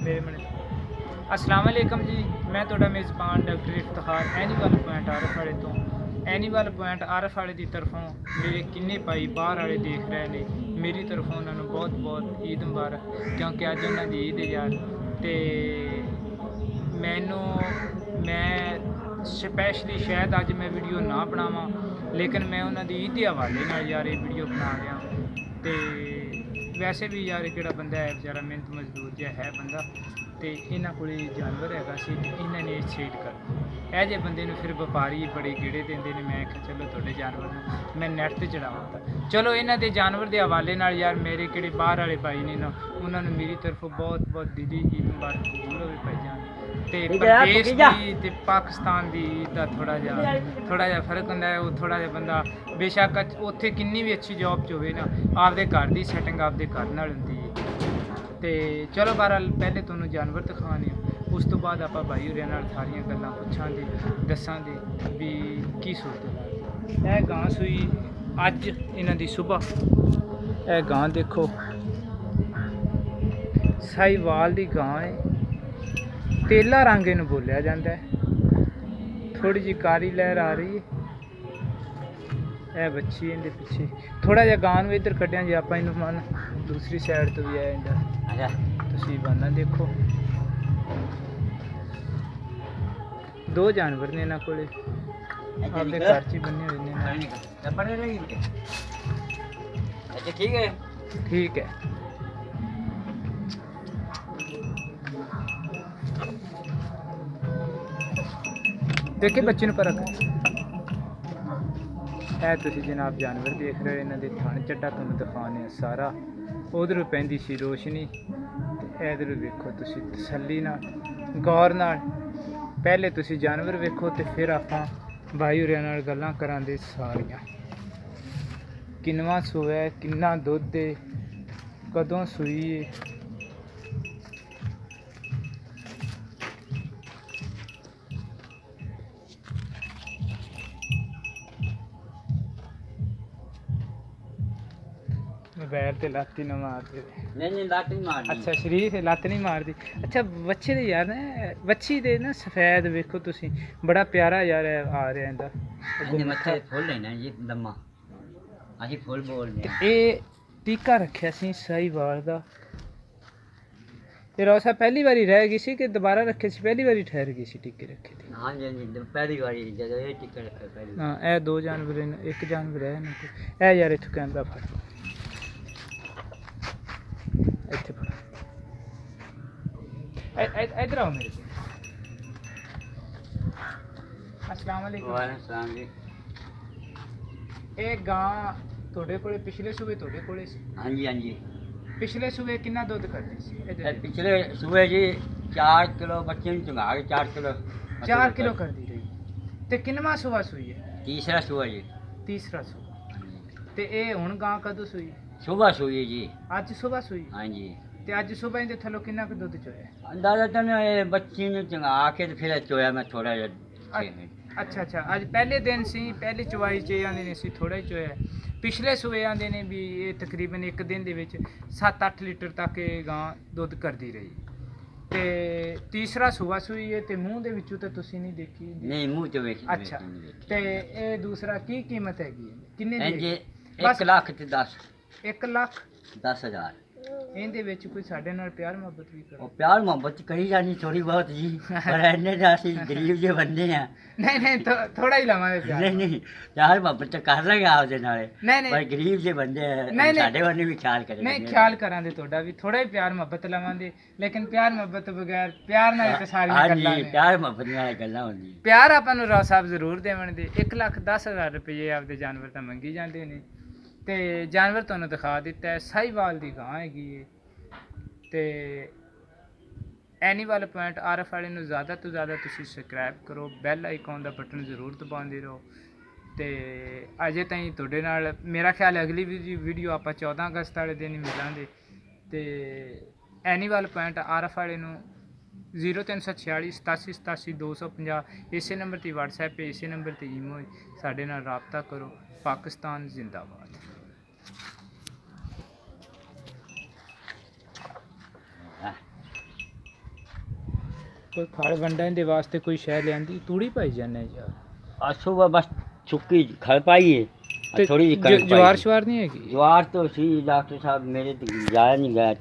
ਮੇਰੇ ਮਨੇ अस्सलाम वालेकुम जी। मैं ਤੁਹਾਡਾ ਮੇਜ਼ਬਾਨ ਡਾਕਟਰ ਇਫਤਖਾਰ ਐਨੀਮਲ ਪੁਆਇੰਟ ਆਰਫ ਵਾਲੇ ਤੋਂ। ਐਨੀਮਲ ਪੁਆਇੰਟ ਆਰਫ ਵਾਲੇ ਦੀ ਤਰਫੋਂ ਮੇਰੇ ਕਿੰਨੇ ਭਾਈ ਬਾਹਰ ਵਾਲੇ ਦੇਖ ਰਹੇ ਨੇ, ਮੇਰੀ ਤਰਫੋਂ ਉਹਨਾਂ ਨੂੰ ਬਹੁਤ ਬਹੁਤ ਈਦ ਮੁਬਾਰਕ, ਕਿਉਂਕਿ ਅੱਜ ਉਹਨਾਂ ਦੀ ਈਦ ਹੈ ਯਾਰ। ਤੇ ਮੈਂ ਸਪੈਸ਼ਲੀ ਸ਼ਾਇਦ ਅੱਜ ਮੈਂ ਵੀਡੀਓ ਨਾ ਬਣਾਵਾਂ, ਲੇਕਿਨ ਮੈਂ ਉਹਨਾਂ ਦੀ ਈਦ ਦੇ ਹਵਾਲੇ ਨਾਲ ਯਾਰ ਇਹ ਵੀਡੀਓ ਬਣਾ ਰਿਹਾ। ਤੇ ਵੈਸੇ ਵੀ ਯਾਰ ਕਿਹੜਾ ਬੰਦਾ ਹੈ ਵਿਚਾਰਾ, ਮਿਹਨਤ ਮਜ਼ਦੂਰ ਜਿਹਾ ਹੈ ਬੰਦਾ, ਤੇ ਇਹਨਾਂ ਕੋਲ ਜਾਨਵਰ ਹੈਗਾ ਸੀ ਤੇ ਇਹਨਾਂ ਨੇ ਛੇੜ ਕਰ ਇਹ ਜਿਹੇ ਬੰਦੇ ਨੂੰ ਫਿਰ ਵਪਾਰੀ ਬੜੇ ਗੇੜੇ ਦਿੰਦੇ ਨੇ। ਮੈਂ ਕਿਹਾ ਚਲੋ ਤੁਹਾਡੇ ਜਾਨਵਰ ਨੂੰ ਮੈਂ ਨੈੱਟ 'ਤੇ ਚੜਾਵਾਂ। ਚਲੋ ਇਹਨਾਂ ਦੇ ਜਾਨਵਰ ਦੇ ਹਵਾਲੇ ਨਾਲ ਯਾਰ ਮੇਰੇ ਕਿਹੜੇ ਬਾਹਰ ਵਾਲੇ ਭਾਈ ਨੇ ਨਾ, ਉਹਨਾਂ ਨੂੰ ਮੇਰੀ ਤਰਫੋਂ ਬਹੁਤ ਬਹੁਤ ਦਿਲੀ ਈਦ ਮੁਬਾਰਕ ਕਬੂਲ ਹੋਵੇ ਭਾਈਜਾਨ। ਤੇ ਪ੍ਰਦੇਸ਼ ਦੀ ਤੇ ਪਾਕਿਸਤਾਨ ਦੀ ਈਦ ਦਾ ਥੋੜ੍ਹਾ ਜਿਹਾ ਫਰਕ ਹੁੰਦਾ ਹੈ। ਉਹ ਥੋੜ੍ਹਾ ਜਿਹਾ ਬੰਦਾ ਬੇਸ਼ੱਕ ਉੱਥੇ ਕਿੰਨੀ ਵੀ ਅੱਛੀ ਜੋਬ 'ਚ ਹੋਵੇ ਨਾ, ਆਪਦੇ ਘਰ ਦੀ ਸੈਟਿੰਗ ਆਪਦੇ ਘਰ ਨਾਲ ਹੁੰਦੀ ਹੈ। ਤੇ ਚਲੋ ਬਹਰਹਾਲ ਪਹਿਲੇ ਤੁਹਾਨੂੰ ਜਾਨਵਰ ਦਿਖਾਉਂਦੇ ਹਾਂ, ਉਸ ਤੋਂ ਬਾਅਦ ਆਪਾਂ ਭਾਈ ਹੋਰਿਆਂ ਨਾਲ ਸਾਰੀਆਂ ਗੱਲਾਂ ਪੁੱਛਾਂਗੇ, ਦੱਸਾਂਗੇ ਵੀ ਕੀ ਸੋਚਦੇ। ਇਹ ਗਾਂ ਸੂਈ ਅੱਜ ਇਹਨਾਂ ਦੀ ਸੁਬਾ। ਇਹ ਗਾਂ ਦੇਖੋ ਸਾਹੀਵਾਲ ਦੀ ਗਾਂ ਹੈ, ਤੇਲਾ ਰੰਗ ਇਹਨੂੰ ਬੋਲਿਆ ਜਾਂਦਾ ਹੈ, ਥੋੜੀ ਜਿਹੀ ਕਾਲੀ ਲਹਿਰ ਆ ਰਹੀ ਹੈ। ਇਹ ਬੱਚੀ ਇਹਦੇ ਪਿੱਛੇ ਥੋੜਾ ਜਿਹਾ ਗਾਂ ਨੂੰ ਇੱਧਰ ਕੱਢਿਆ ਜੇ ਆਪਾਂ ਇਹਨੂੰ ਮਨ ਦੂਸਰੀ ਸਾਈਡ ਤੋਂ ਵੀ ਆਇਆ ਇਹਦਾ ਤੁਸੀਂ ਬਾਨਾ ਦੇਖੋ। ਦੋ ਜਾਨਵਰ ਨੇ ਇਹਨਾਂ ਕੋਲੇ, ਆਪਦੇ ਘਰ 'ਚ ਹੀ ਬੰਨੇ ਹੋਏ ਨੇ। ਠੀਕ ਹੈ। ਦੇਖੇ ਬੱਚੇ ਨੂੰ ਪਰਖ। ਇਹ ਤੁਸੀਂ ਜਨਾਬ ਜਾਨਵਰ ਦੇਖ ਰਹੇ ਹੋ, ਇਹਨਾਂ ਦੇ ਥਣ ਚੱਡਾ ਤੁਹਾਨੂੰ ਦਿਖਾਉਂਦੇ ਆ ਸਾਰਾ। ਉਧਰੋਂ ਪੈਂਦੀ ਸੀ ਰੋਸ਼ਨੀ ਤੇ ਇਧਰ ਵੇਖੋ ਤੁਸੀਂ ਤਸੱਲੀ ਨਾਲ ਗੌਰ ਨਾਲ। ਪਹਿਲੇ ਤੁਸੀਂ ਜਾਨਵਰ ਵੇਖੋ ਤੇ ਫਿਰ ਆਪਾਂ ਭਾਈ ਹੋਰਿਆਂ ਨਾਲ ਗੱਲਾਂ ਕਰਾਂਗੇ ਸਾਰੀਆਂ। ਕਿੰਨਵਾਂ ਸੂਆ, ਕਿੰਨਾ ਦੁੱਧ ਹੈ, ਕਦੋਂ ਸੂਈ ਹੈ। मोबाइल ते लत्त ही ना मारते। नहीं लत्त नहीं मारदी। अच्छा शरीफ है, लत्त नहीं मारदी। अच्छा बच्चे दे यार ना, बच्ची दे ना सफेद वेखो तुसी, बड़ा प्यारा यार आ रहा इंदा। ਇਹਦੇ ਮੱਥੇ ਫੁੱਲ ਹੈ ਨਾ ਜੀ ਦਮਾ, ਅਸੀਂ ਫੁੱਲ ਬੋਲਦੇ ਹਾਂ। ਇਹ ਟੀਕਾ ਰੱਖਿਆ ਸੀ ਸਾਹੀਵਾਲ ਦਾ। ਤੇ ਰੌਸਾ ਪਹਿਲੀ ਵਾਰੀ ਰਹਿ ਗਈ ਸੀ ਕਿ ਦੁਬਾਰਾ ਰੱਖੇ ਸੀ? ਪਹਿਲੀ ਵਾਰੀ ਠਹਿਰ ਗਈ ਸੀ ਟੀਕੇ ਰੱਖੇ ਤੇ। ਹਾਂਜੀ ਹਾਂਜੀ ਪਹਿਲੀ ਵਾਰੀ ਜਦੋਂ ਇਹ ਟੀਕਾ ਰੱਖਿਆ ਪਹਿਲੀ। ਹਾਂ ਇਹ ਦੋ ਜਾਨਵਰ ਨੇ, ਇੱਕ ਜਾਨਵਰ ਹੈ ਇਹਨਾਂ ਕੋਲ। ਇਹ ਯਾਰ ਇੱਥੋਂ ਕੈਮਰਾ ਫੜ, ਇੱਥੇ ਫੜ, ਇੱਧਰ ਆਓ ਮੇਰੇ ਕੋਲ। अस्सलाम वालेकुम। ਵਾਲੇਕੁਮ ਸਲਾਮ ਜੀ। ਇਹ ਗਾਂ ਤੁਹਾਡੇ ਕੋਲੇ ਪਿਛਲੇ ਸੂਬੇ ਤੁਹਾਡੇ ਕੋਲੇ ਸੀ? ਹਾਂਜੀ ਹਾਂਜੀ। ਪਿਛਲੇ ਸੂਬੇ ਕਿੰਨਾ ਦੁੱਧ ਕਰਦੀ ਸੀ? ਇਹ ਪਿਛਲੇ ਸੂਬੇ ਜੀ 4 ਕਿਲੋ ਬੱਚੇ ਨੂੰ ਚੰਗਾ ਕੇ 4 ਕਿਲੋ 4 ਕਿਲੋ ਕਰਦੀ ਰਹੀ। ਤੇ ਕਿੰਨਵਾਂ ਸੂਆ ਸੂਈ ਹੈ? ਤੀਸਰਾ ਸੂਆ ਜੀ। ਤੀਸਰਾ ਸੂਆ। ਤੇ ਇਹ ਹੁਣ ਗਾਂ ਕਦੋਂ ਸੂਈ? ਸੁਬਹ ਸੂਈ ਜੀ। ਅੱਜ ਸਵੇਰ ਸੂਈ। ਹਾਂਜੀ। ਤੇ ਅੱਜ ਸਵੇਰ ਇਹਦੇ ਥੱਲੋਂ ਕਿੰਨਾ ਕੁ ਦੁੱਧ ਚੋਇਆ? ਅੰਦਾਜ਼ਾ ਤਾਂ ਇਹ ਬੱਚੀ ਨੂੰ ਚੰਗਾ ਕੇ ਤੇ ਫਿਰ ਚੋਇਆ ਮੈਂ ਥੋੜਾ ਜਿਹਾ। ਅੱਛਾ ਅੱਜ ਪਹਿਲੇ ਦਿਨ ਸੀ, ਪਹਿਲੀ ਚਵਾਈ 'ਚ ਆਂਦੇ ਨੇ ਸੀ ਥੋੜਾ ਹੀ ਚੋਇਆ। ਪਿਛਲੇ ਸੂਏ ਆਂਦੇ ਨੇ ਵੀ ਇਹ ਤਕਰੀਬਨ ਇੱਕ ਦਿਨ ਦੇ ਵਿੱਚ 7-8 ਲੀਟਰ ਤੱਕ ਇਹ ਗਾਂ ਦੁੱਧ ਕਰਦੀ ਰਹੀ। ਤੇ ਤੀਸਰਾ ਸੂਆ ਸੂਈ ਹੈ ਤੇ ਮੂੰਹ ਦੇ ਵਿੱਚੋਂ ਤਾਂ ਤੁਸੀਂ ਨਹੀਂ ਦੇਖੀ? ਨਹੀਂ ਮੂੰਹ ਤੇ ਵੇਖ। ਅੱਛਾ ਤੇ ਇਹ ਦੂਸਰਾ ਕੀ ਕੀਮਤ ਹੈਗੀ ਹੈ, ਕਿੰਨੇ ਦੀ? 1 ਲੱਖ ਤੇ 10। 1 ਲੱਖ 10,000। ਇਹਦੇ ਵਿੱਚ ਕੋਈ ਸਾਡੇ ਨਾਲ ਪਿਆਰ ਮੁਹੱਬਤ ਵੀ ਕਰੋ। ਉਹ ਪਿਆਰ ਮੁਹੱਬਤ ਕਰੀ ਜਾਣੀ ਥੋੜੀ ਬਹੁਤ ਜੀ, ਪਰ ਇੰਨੇ ਦਾ ਅਸੀਂ ਗਰੀਬ ਜਿਹੇ ਬੰਦੇ ਆ। ਨਹੀਂ ਥੋੜਾ ਹੀ ਲਵਾਂਗੇ ਪਿਆਰ। ਨਹੀਂ ਪਿਆਰ ਮੁਹੱਬਤ ਤਾਂ ਕਰ ਲਾਂਗੇ ਆਪਦੇ ਨਾਲੇ, ਨਹੀਂ ਪਰ ਗਰੀਬ ਜਿਹੇ ਬੰਦੇ ਆ, ਨਹੀਂ। ਸਾਡੇ ਵੱਲ ਵੀ ਖਿਆਲ ਕਰੇ। ਨਹੀਂ ਖਿਆਲ ਕਰਾਂਗੇ ਤੁਹਾਡਾ ਵੀ, ਥੋੜਾ ਹੀ ਪਿਆਰ ਮੁਹੱਬਤ ਲਵਾਂਗੇ, ਲੇਕਿਨ ਪਿਆਰ ਮੁਹੱਬਤ ਬਗੈਰ ਪਿਆਰ ਨਾਲ ਤਾਂ ਸਾਰੀਆਂ ਗੱਲਾਂ ਹਾਂਜੀ ਨੇ। ਪਿਆਰ ਮੁਹੱਬਤ ਨਾਲ ਗੱਲਾਂ ਹੁੰਦੀਆਂ। ਪਿਆਰ ਆਪਾਂ ਨੂੰ ਰਾਓ ਸਾਹਿਬ ਜ਼ਰੂਰ ਦੇਵਣਗੇ। 1,10,000 ਰੁਪਏ ਆਪਦੇ ਜਾਨਵਰ ਤਾਂ ਮੰਗੀ ਜਾਂਦੇ ਨੇ। ਤੇ ਜਾਨਵਰ ਤੁਹਾਨੂੰ ਦਿਖਾ ਦਿੱਤਾ ਹੈ, ਸਾਹੀਵਾਲ ਦੀ ਗਾਂ ਹੈਗੀ ਹੈ। ਤੇ ਐਨੀਮਲ ਪੁਆਇੰਟ ਆਰਐਫ ਵਾਲੇ ਨੂੰ ਜ਼ਿਆਦਾ ਤੋਂ ਜ਼ਿਆਦਾ ਤੁਸੀਂ ਸਬਸਕ੍ਰਾਈਬ ਕਰੋ, ਬੈਲ ਆਈਕਨ ਦਾ ਬਟਨ ਜ਼ਰੂਰ ਦਬਾਉਂਦੇ ਰਹੋ। ਤੇ ਅਜੇ ਤਾਈਂ ਤੁਹਾਡੇ ਨਾਲ ਮੇਰਾ ਖਿਆਲ ਅਗਲੀ ਵੀਡੀਓ ਆਪਾਂ 14 ਅਗਸਤ ਵਾਲੇ ਦਿਨ ਹੀ ਮਿਲਾਂਗੇ। ਤੇ ਐਨੀਮਲ ਪੁਆਇੰਟ ਆਰਐਫ ਵਾਲੇ ਨੂੰ 0346 87 87 250 ਇਸੇ ਨੰਬਰ 'ਤੇ ਵਟਸਐਪ ਹੈ, ਇਸੇ ਨੰਬਰ 'ਤੇ ਈਮੋ ਹੈ, ਸਾਡੇ ਨਾਲ ਰਾਬਤਾ ਕਰੋ। ਪਾਕਿਸਤਾਨ ਜ਼ਿੰਦਾਬਾਦ। ਕੋਈ ਖੜ ਵੰਡਣ ਦੇ ਵਾਸਤੇ ਕੋਈ ਸ਼ੈ ਲਿਆਂਦੀ ਤੂੜੀ ਪਾਈ ਜਾਂਦੇ ਯਾਰ आज सुबह बस सुक्की खड़ पाई है ਤੇ थोड़ी जी कणक ਜਵਾਰ पाई ਸ਼ਵਾਰ ਨਹੀਂ ਹੈਗੀ ज्वार तो सी डॉक्टर साहब मेरे तो जाया नहीं गया